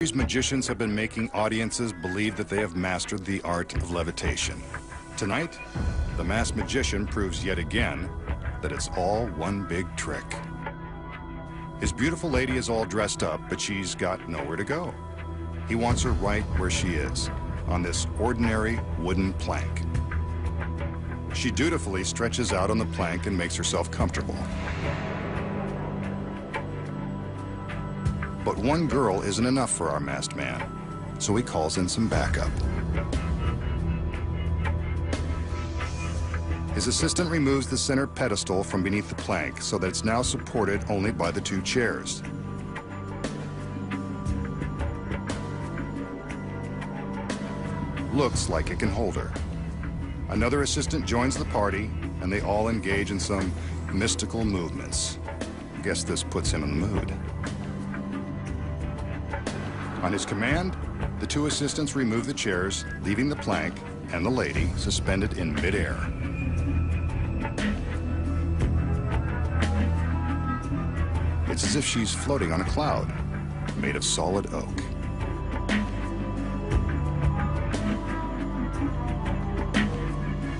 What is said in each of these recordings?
These magicians have been making audiences believe that they have mastered the art of levitation. Tonight, the masked magician proves yet again that it's all one big trick. His beautiful lady is all dressed up, but she's got nowhere to go. He wants her right where she is, on this ordinary wooden plank. She dutifully stretches out on the plank and makes herself comfortable. But one girl isn't enough for our masked man, so he calls in some backup. His assistant removes the center pedestal from beneath the plank so that it's now supported only by the two chairs. Looks like it can hold her. Another assistant joins the party, and they all engage in some mystical movements. Guess this puts him in the mood. On his command, the two assistants remove the chairs, leaving the plank and the lady suspended in midair. It's as if she's floating on a cloud, made of solid oak.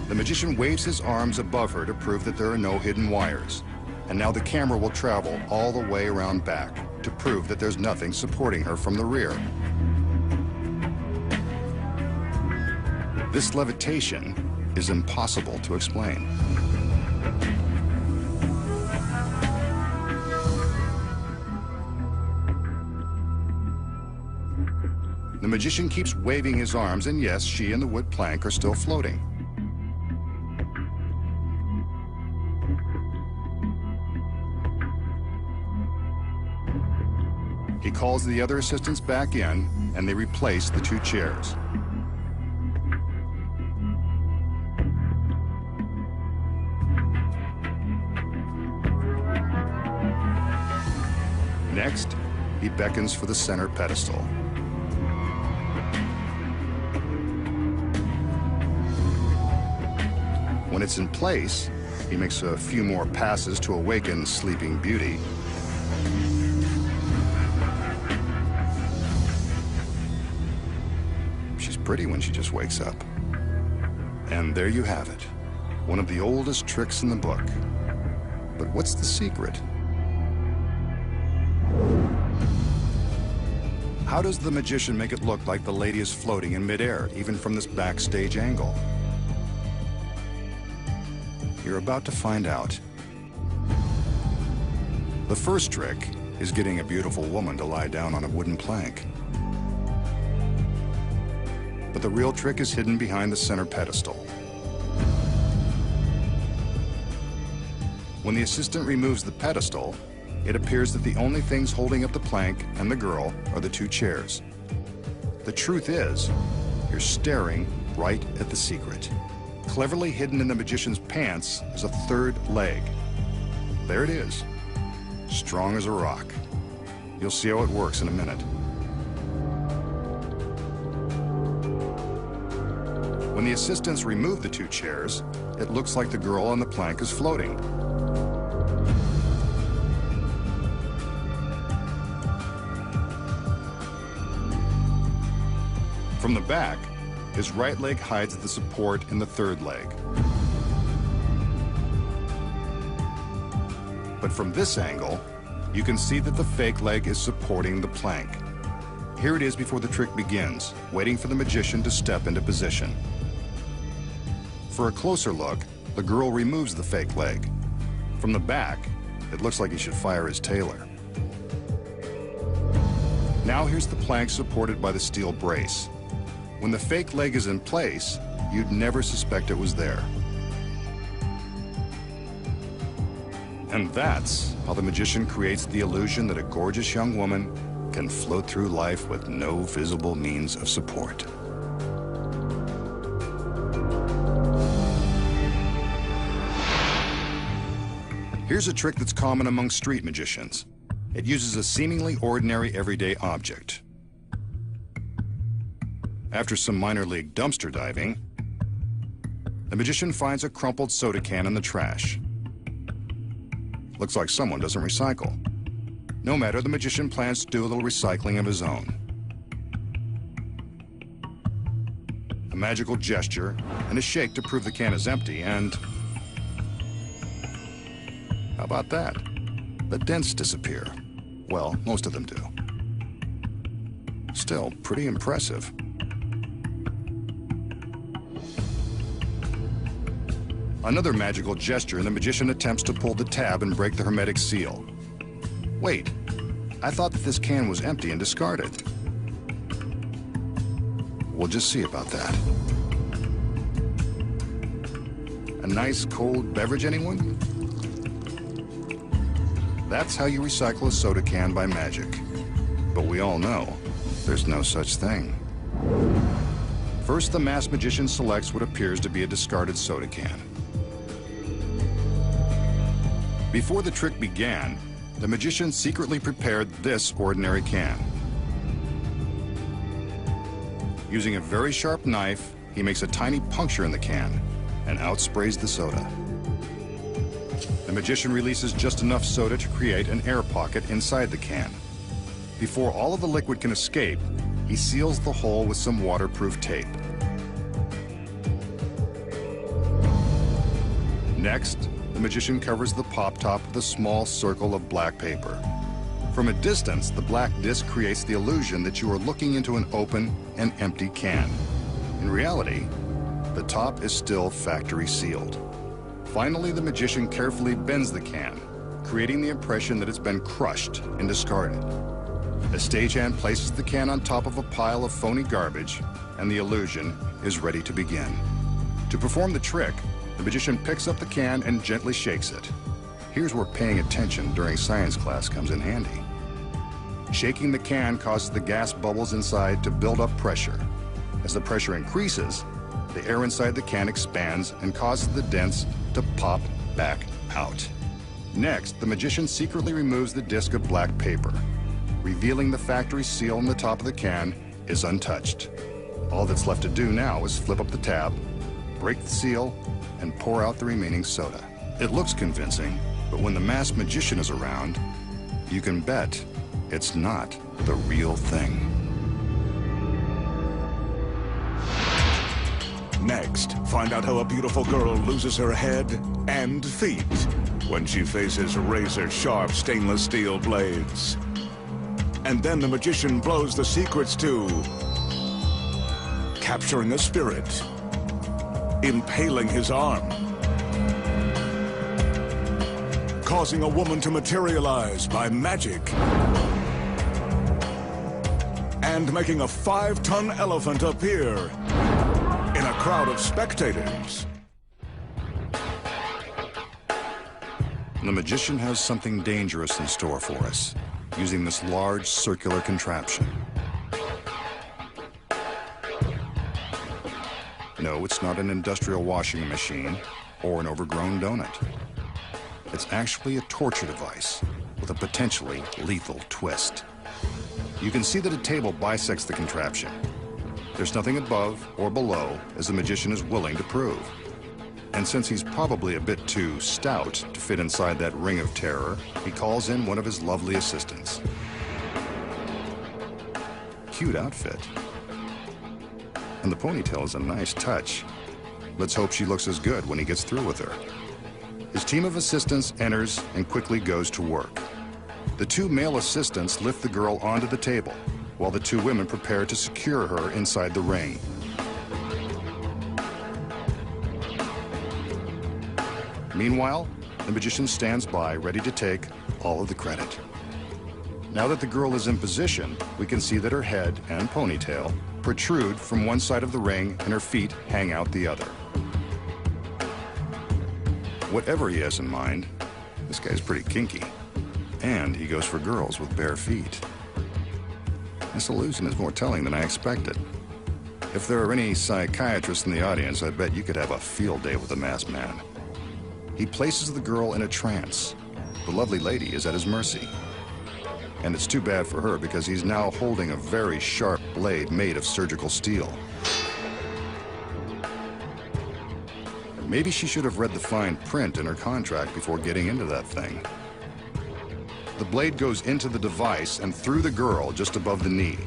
The magician waves his arms above her to prove that there are no hidden wires. And now the camera will travel all the way around back to prove that there's nothing supporting her from the rear. This levitation is impossible to explain. The magician keeps waving his arms, and yes, she and the wood plank are still floating. He calls the other assistants back in, and they replace the two chairs. Next, he beckons for the center pedestal. When it's in place, he makes a few more passes to awaken Sleeping Beauty. She's pretty when she just wakes up. And there you have it, one of the oldest tricks in the book. But what's the secret? How does the magician make it look like the lady is floating in midair, even from this backstage angle? You're about to find out. The first trick is getting a beautiful woman to lie down on a wooden plank. But the real trick is hidden behind the center pedestal. When the assistant removes the pedestal, it appears that the only things holding up the plank and the girl are the two chairs. The truth is, you're staring right at the secret. Cleverly hidden in the magician's pants is a third leg. There it is, strong as a rock. You'll see how it works in a minute. When the assistants remove the two chairs, it looks like the girl on the plank is floating. From the back, his right leg hides the support in the third leg. But from this angle, you can see that the fake leg is supporting the plank. Here it is before the trick begins, waiting for the magician to step into position. For a closer look, the girl removes the fake leg. From the back, it looks like he should fire his tailor. Now here's the plank supported by the steel brace. When the fake leg is in place, you'd never suspect it was there. And that's how the magician creates the illusion that a gorgeous young woman can float through life with no visible means of support. Here's a trick that's common among street magicians. It uses a seemingly ordinary everyday object. After some minor league dumpster diving, the magician finds a crumpled soda can in the trash. Looks like someone doesn't recycle. No matter, the magician plans to do a little recycling of his own. a magical gesture, and a shake to prove the can is empty, and... how about that? The dents disappear. Well, most of them do. Still, pretty impressive. Another magical gesture, and the magician attempts to pull the tab and break the hermetic seal. Wait, I thought that this can was empty and discarded. We'll just see about that. A nice cold beverage, anyone? That's how you recycle a soda can by magic. But we all know there's no such thing. First, the masked magician selects what appears to be a discarded soda can. Before the trick began, the magician secretly prepared this ordinary can. Using a very sharp knife, he makes a tiny puncture in the can and outsprays the soda. The magician releases just enough soda to create an air pocket inside the can. Before all of the liquid can escape, he seals the hole with some waterproof tape. Next, the magician covers the pop top with a small circle of black paper. From a distance, the black disc creates the illusion that you are looking into an open and empty can. In reality, the top is still factory sealed. Finally, the magician carefully bends the can, creating the impression that it's been crushed and discarded. The stagehand places the can on top of a pile of phony garbage, and the illusion is ready to begin. To perform the trick, the magician picks up the can and gently shakes it. Here's where paying attention during science class comes in handy. Shaking the can causes the gas bubbles inside to build up pressure. As the pressure increases, the air inside the can expands and causes the dents to pop back out. Next, the magician secretly removes the disc of black paper, revealing the factory seal on the top of the can is untouched. All that's left to do now is flip up the tab, break the seal, and pour out the remaining soda. It looks convincing, but when the masked magician is around, you can bet it's not the real thing. Next, find out how a beautiful girl loses her head and feet when she faces razor-sharp stainless steel blades. And then the magician blows the secrets to capturing a spirit, impaling his arm, causing a woman to materialize by magic, and making a 5-ton elephant appear in a crowd of spectators. The magician has something dangerous in store for us, using this large circular contraption. No, it's not an industrial washing machine or an overgrown donut. It's actually a torture device with a potentially lethal twist. You can see that a table bisects the contraption. There's nothing above or below, as the magician is willing to prove. And since he's probably a bit too stout to fit inside that ring of terror, he calls in one of his lovely assistants. Cute outfit. And the ponytail is a nice touch. Let's hope she looks as good when he gets through with her. His team of assistants enters and quickly goes to work. The 2 male assistants lift the girl onto the table, while the 2 women prepare to secure her inside the ring. Meanwhile, the magician stands by, ready to take all of the credit. Now that the girl is in position, we can see that her head and ponytail protrude from one side of the ring and her feet hang out the other. Whatever he has in mind, this guy's pretty kinky. And he goes for girls with bare feet. This illusion is more telling than I expected. If there are any psychiatrists in the audience, I bet you could have a field day with the masked man. He places the girl in a trance. The lovely lady is at his mercy. And it's too bad for her because he's now holding a very sharp blade made of surgical steel. Maybe she should have read the fine print in her contract before getting into that thing. The blade goes into the device and through the girl just above the knee.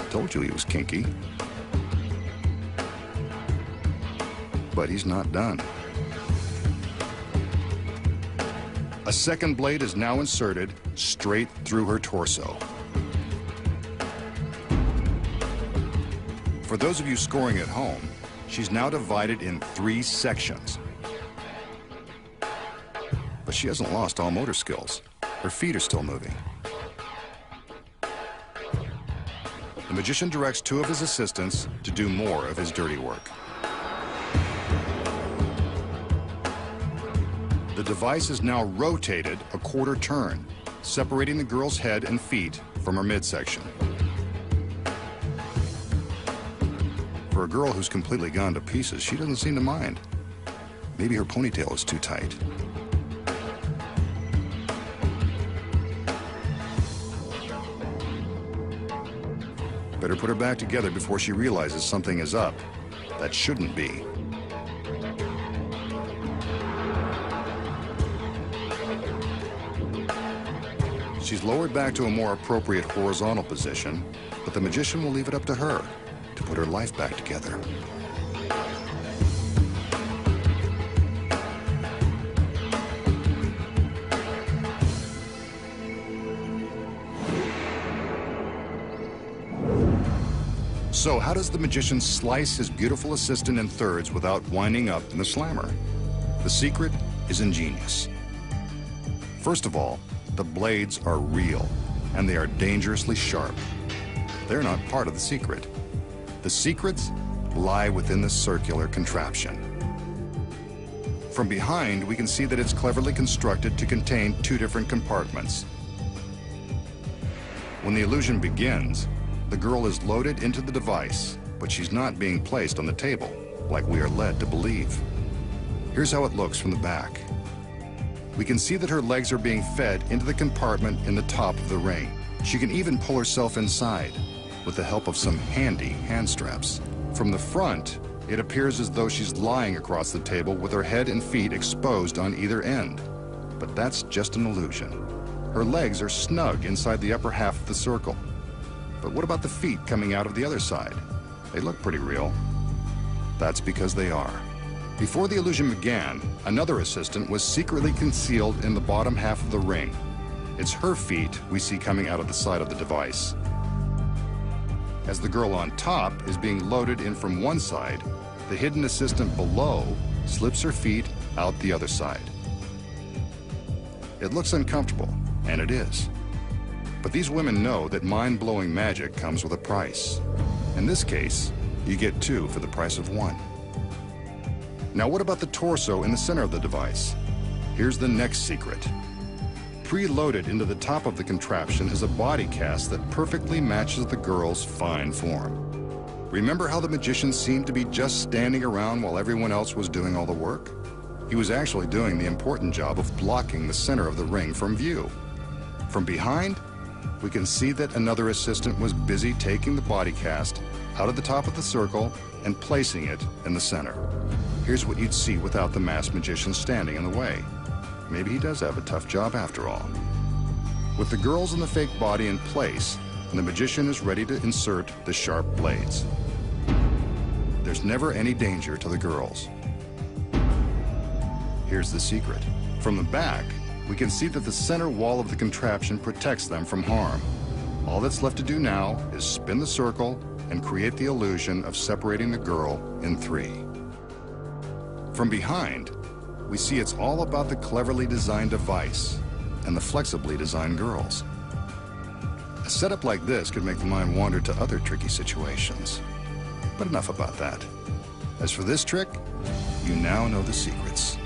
To Told you he was kinky. But he's not done. A second blade is now inserted straight through her torso. For those of you scoring at home, she's now divided in 3 sections. But she hasn't lost all motor skills. Her feet are still moving. The magician directs 2 of his assistants to do more of his dirty work. The device is now rotated a quarter turn, separating the girl's head and feet from her midsection. For a girl who's completely gone to pieces, she doesn't seem to mind. Maybe her ponytail is too tight. Better put her back together before she realizes something is up. That shouldn't be. She's lowered back to a more appropriate horizontal position, but the magician will leave it up to her to put her life back together. So how does the magician slice his beautiful assistant in thirds without winding up in the slammer? The secret is ingenious. First of all, the blades are real, and they are dangerously sharp. They're not part of the secret. The secrets lie within the circular contraption. From behind, we can see that it's cleverly constructed to contain 2 different compartments. When the illusion begins, the girl is loaded into the device, but she's not being placed on the table, like we are led to believe. Here's how it looks from the back. We can see that her legs are being fed into the compartment in the top of the ring. She can even pull herself inside with the help of some handy hand straps. From the front, it appears as though she's lying across the table with her head and feet exposed on either end. But that's just an illusion. Her legs are snug inside the upper half of the circle. But what about the feet coming out of the other side? They look pretty real. That's because they are. Before the illusion began, another assistant was secretly concealed in the bottom half of the ring. It's her feet we see coming out of the side of the device. As the girl on top is being loaded in from one side, the hidden assistant below slips her feet out the other side. It looks uncomfortable, and it is. But these women know that mind-blowing magic comes with a price. In this case, you get 2 for the price of 1. Now what about the torso in the center of the device? Here's the next secret. Preloaded into the top of the contraption is a body cast that perfectly matches the girl's fine form. Remember how the magician seemed to be just standing around while everyone else was doing all the work? He was actually doing the important job of blocking the center of the ring from view. From behind, we can see that another assistant was busy taking the body cast out of the top of the circle and placing it in the center. Here's what you'd see without the masked magician standing in the way. Maybe he does have a tough job after all. With the girls in the fake body in place, the magician is ready to insert the sharp blades. There's never any danger to the girls. Here's the secret. From the back, we can see that the center wall of the contraption protects them from harm. All that's left to do now is spin the circle and create the illusion of separating the girl in 3. From behind, we see it's all about the cleverly designed device and the flexibly designed girls. A setup like this could make the mind wander to other tricky situations. But enough about that. As for this trick, you now know the secrets.